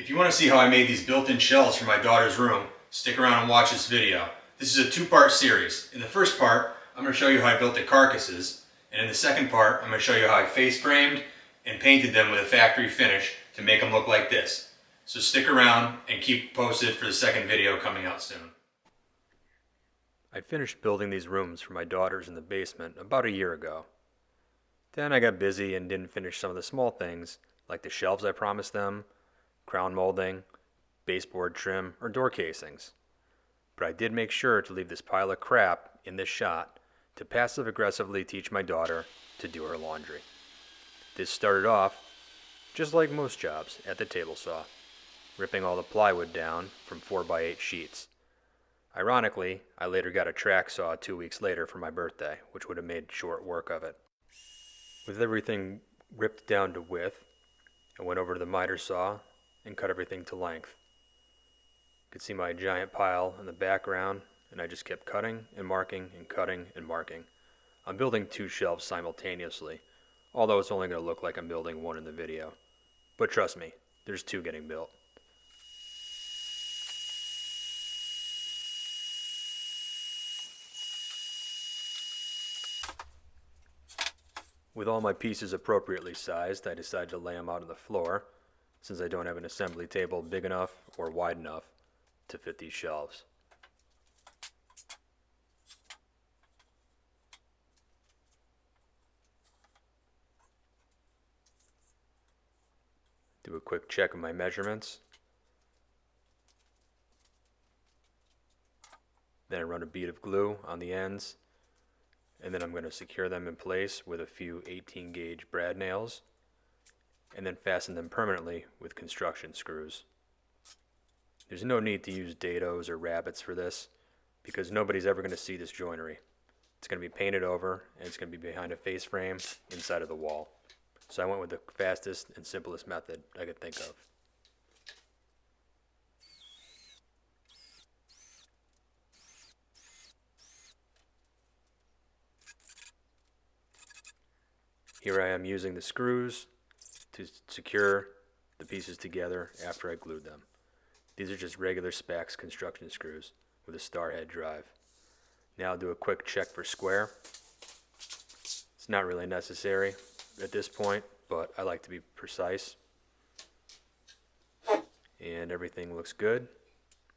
If you want to see how I made these built-in shelves for my daughter's room, stick around and watch this video. This is a two-part series. In the first part, I'm going to show you how I built the carcasses, and in the second part, I'm going to show you how I face framed and painted them with a factory finish to make them look like this. So stick around and keep posted for the second video coming out soon. I finished building these rooms for my daughters in the basement about a year ago. Then I got busy and didn't finish some of the small things, like the shelves I promised them, crown molding, baseboard trim, or door casings. But I did make sure to leave this pile of crap in this shot to passive-aggressively teach my daughter to do her laundry. This started off, just like most jobs, at the table saw, ripping all the plywood down from 4x8 sheets. Ironically, I later got a track saw 2 weeks later for my birthday, which would have made short work of it. With everything ripped down to width, I went over to the miter saw and cut everything to length. You could see my giant pile in the background, and I just kept cutting and marking and cutting and marking. I'm building 2 shelves simultaneously, although it's only going to look like I'm building one in the video. But trust me, there's 2 getting built. With all my pieces appropriately sized, I decided to lay them out on the floor, since I don't have an assembly table big enough or wide enough to fit these shelves. Do a quick check of my measurements. Then I run a bead of glue on the ends, and then I'm going to secure them in place with a few 18 gauge brad nails, and then fasten them permanently with construction screws. There's no need to use dados or rabbets for this, because nobody's ever going to see this joinery. It's going to be painted over, and it's going to be behind a face frame inside of the wall. So I went with the fastest and simplest method I could think of. Here I am using the screws to secure the pieces together after I glued them. These are just regular Spax construction screws with a star head drive. Now I'll do a quick check for square. It's not really necessary at this point, but I like to be precise. And everything looks good.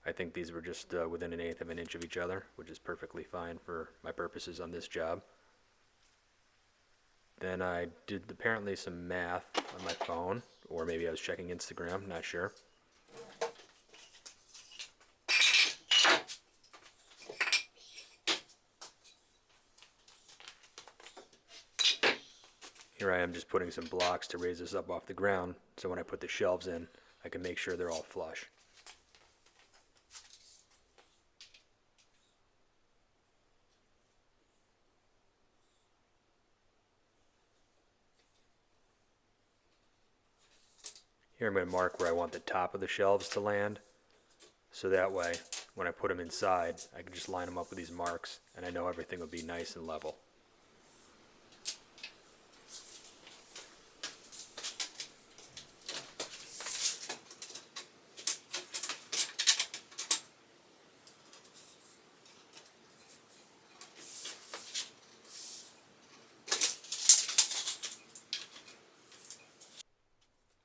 I think these were just within 1/8 of an inch of each other, which is perfectly fine for my purposes on this job. Then I did apparently some math on my phone, or maybe I was checking Instagram, not sure. Here I am just putting some blocks to raise this up off the ground, so when I put the shelves in, I can make sure they're all flush. Here I'm going to mark where I want the top of the shelves to land, so that way, when I put them inside, I can just line them up with these marks, and I know everything will be nice and level.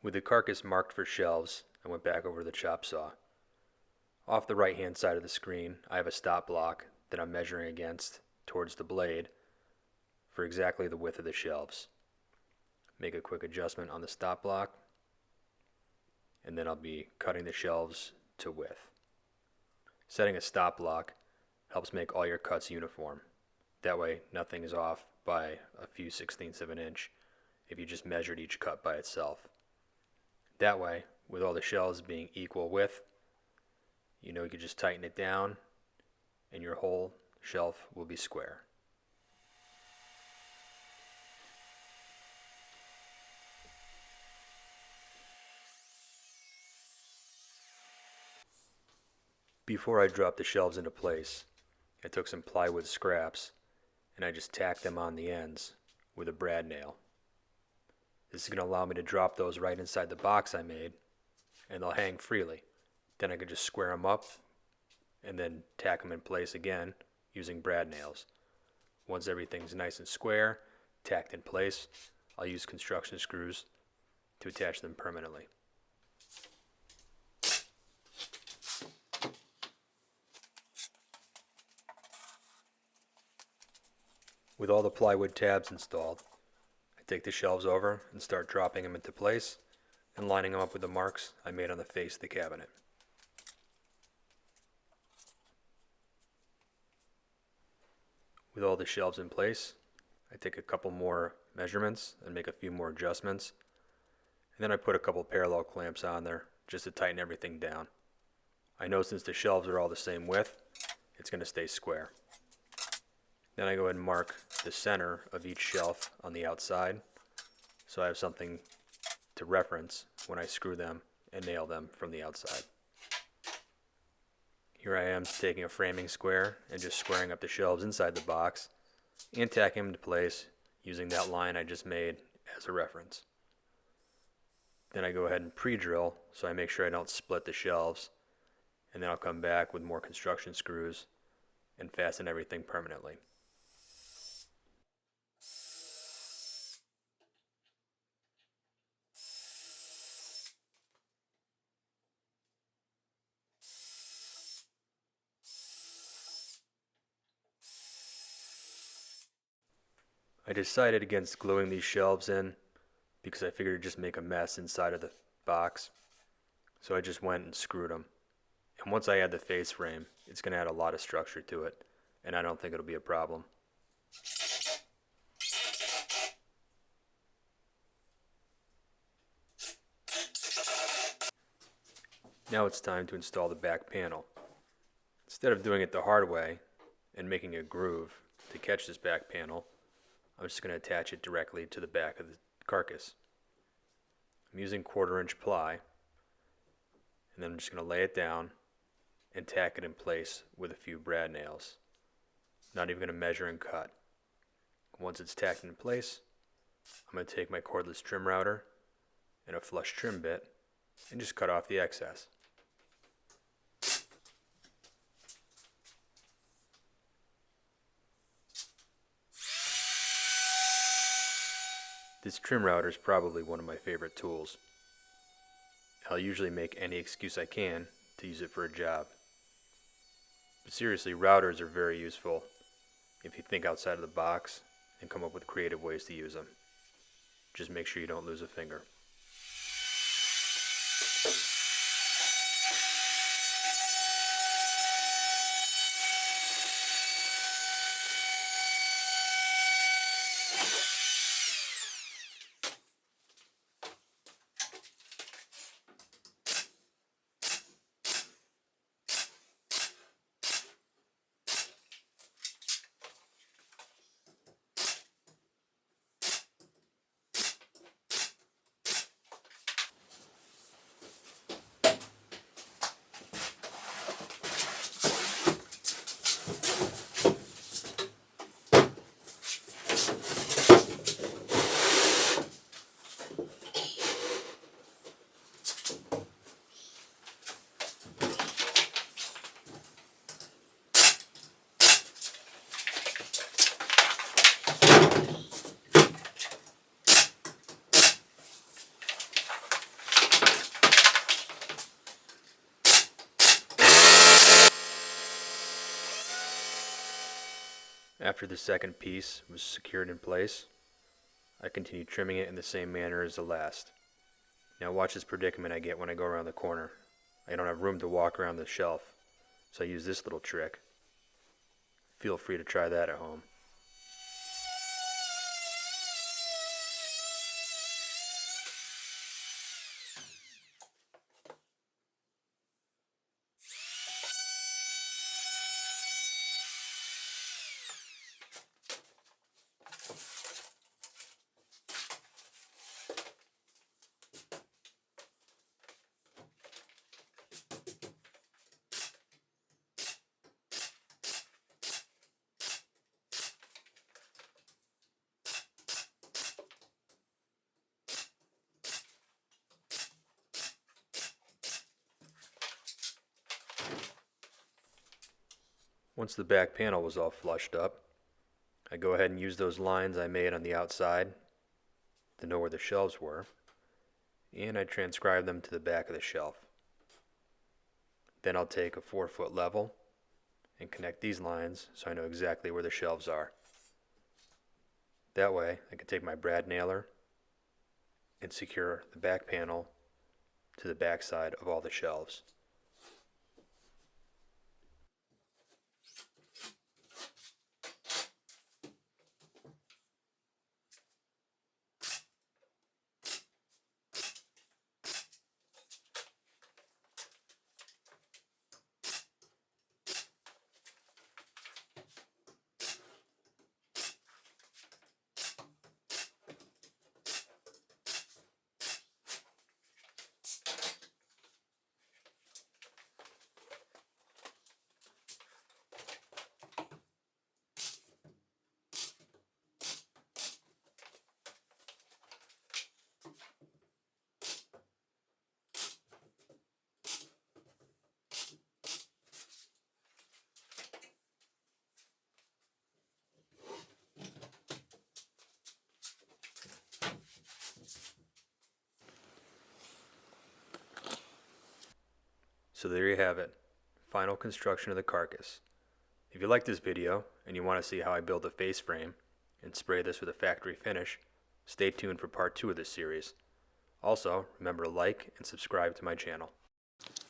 With the carcass marked for shelves, I went back over to the chop saw. Off the right hand side of the screen, I have a stop block that I'm measuring against towards the blade for exactly the width of the shelves. Make a quick adjustment on the stop block, and then I'll be cutting the shelves to width. Setting a stop block helps make all your cuts uniform. That way nothing is off by a few 1/16 of an inch if you just measured each cut by itself. That way, with all the shelves being equal width, you know you can just tighten it down and your whole shelf will be square. Before I dropped the shelves into place, I took some plywood scraps and I just tacked them on the ends with a brad nail. This is going to allow me to drop those right inside the box I made and they'll hang freely. Then I can just square them up and then tack them in place again using brad nails. Once everything's nice and square, tacked in place, I'll use construction screws to attach them permanently. With all the plywood tabs installed, I take the shelves over and start dropping them into place and lining them up with the marks I made on the face of the cabinet. With all the shelves in place, I take a couple more measurements and make a few more adjustments, and then I put a couple parallel clamps on there just to tighten everything down. I know since the shelves are all the same width, it's going to stay square. Then I go ahead and mark the center of each shelf on the outside, so I have something to reference when I screw them and nail them from the outside. Here I am taking a framing square and just squaring up the shelves inside the box and tacking them into place using that line I just made as a reference. Then I go ahead and pre-drill so I make sure I don't split the shelves, and then I'll come back with more construction screws and fasten everything permanently. I decided against gluing these shelves in because I figured it'd just make a mess inside of the box. So I just went and screwed them. And once I add the face frame, it's going to add a lot of structure to it, and I don't think it'll be a problem. Now it's time to install the back panel. Instead of doing it the hard way and making a groove to catch this back panel, I'm just going to attach it directly to the back of the carcass. I'm using 1/4-inch ply, and then I'm just going to lay it down and tack it in place with a few brad nails. Not even going to measure and cut. Once it's tacked in place, I'm going to take my cordless trim router and a flush trim bit and just cut off the excess. This trim router is probably one of my favorite tools. I'll usually make any excuse I can to use it for a job. But seriously, routers are very useful if you think outside of the box and come up with creative ways to use them. Just make sure you don't lose a finger. After the second piece was secured in place, I continued trimming it in the same manner as the last. Now watch this predicament I get when I go around the corner. I don't have room to walk around the shelf, so I use this little trick. Feel free to try that at home. Once the back panel was all flushed up, I go ahead and use those lines I made on the outside to know where the shelves were, and I transcribe them to the back of the shelf. Then I'll take a 4-foot level and connect these lines so I know exactly where the shelves are. That way I can take my brad nailer and secure the back panel to the back side of all the shelves. So there you have it, final construction of the Carcass. If you like this video and you want to see how I build a face frame and spray this with a factory finish, stay tuned for part 2 of this series. Also, remember to like and subscribe to my channel.